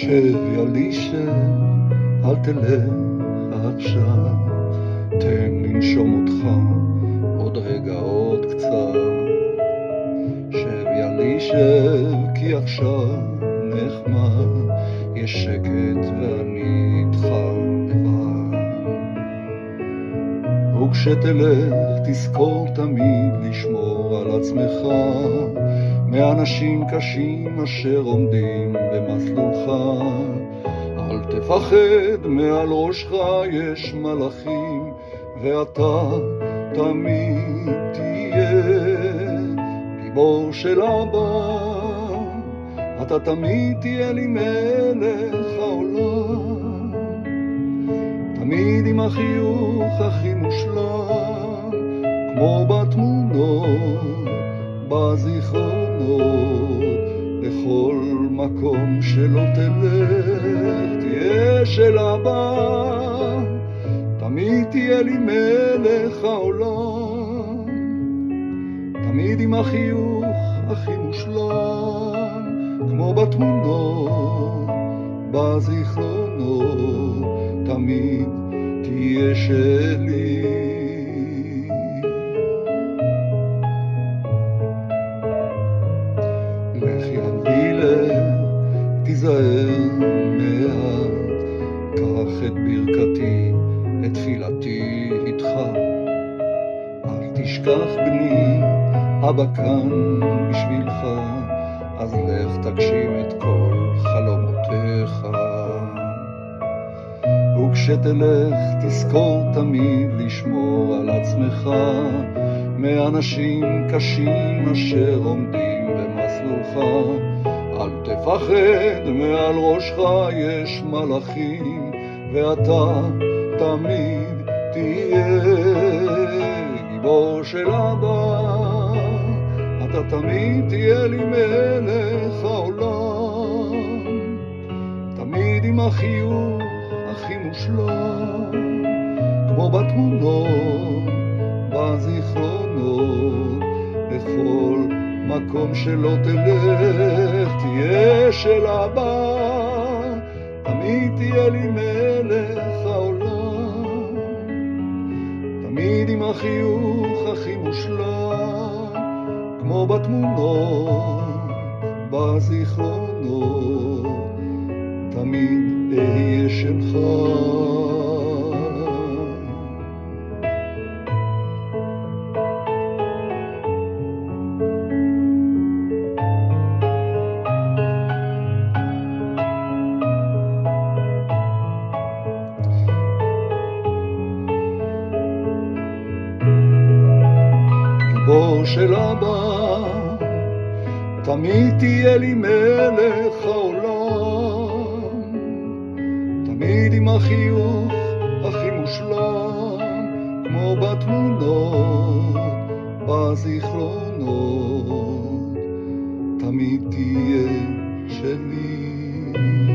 שב ילדי שב, אל תלך עכשיו, תן לנשום אותך עוד רגע עוד קצת. שב ילדי שב, כי עכשיו נחמד, יש שקט ואני איתך לבד. וכשתלך תזכור תמיד לשמור על עצמך מאנשים קשים אשר עומדים במסלולך. אל תפחד, מעל ראשך יש מלאכים, ואתה תמיד תהיה גיבור של אבא. אתה תמיד תהיה לי מלך העולם, תמיד עם החיוך הכי מושלם, כמו בתמונות, בזיכרונות. לכל מקום שלא תלך תהיה של אבא, תמיד תהיה לי מלך העולם, תמיד עם החיוך הכי מושלם, כמו בתמונות, בזיכרונות. תמיד תהיה שלי. לך ילדי לך, תיזהר מעט, קח את ברכתי, את תפילתי איתך. אל תשכח בני, אבא כאן בשבילך, אז לך תגשים את כל חלומותיך. וכשתלך תזכור תמיד לשמור על עצמך מאנשים קשים אשר עומדים במסלולך. אל תפחד, מעל ראשך יש מלאכים, ואתה תמיד תהיה גיבור של אבא. אתה תמיד תהיה לי מלך העולם, תמיד עם החיוך הכי מושלם, כמו בתמונות, בזיכרונות. לכל מקום שלא תלך תהיה של אבא, תמיד תהיה לי מלך העולם, תמיד עם החיוך הכי מושלם, כמו בתמונות, בזיכרונות. תמיד אהיה שלך. גיבור של אבא, תמיד תהיה לי מלך העולם, תמיד עם החיוך הכי מושלם, כמו בתמונות, בזיכרונות. תמיד תהיה שלי.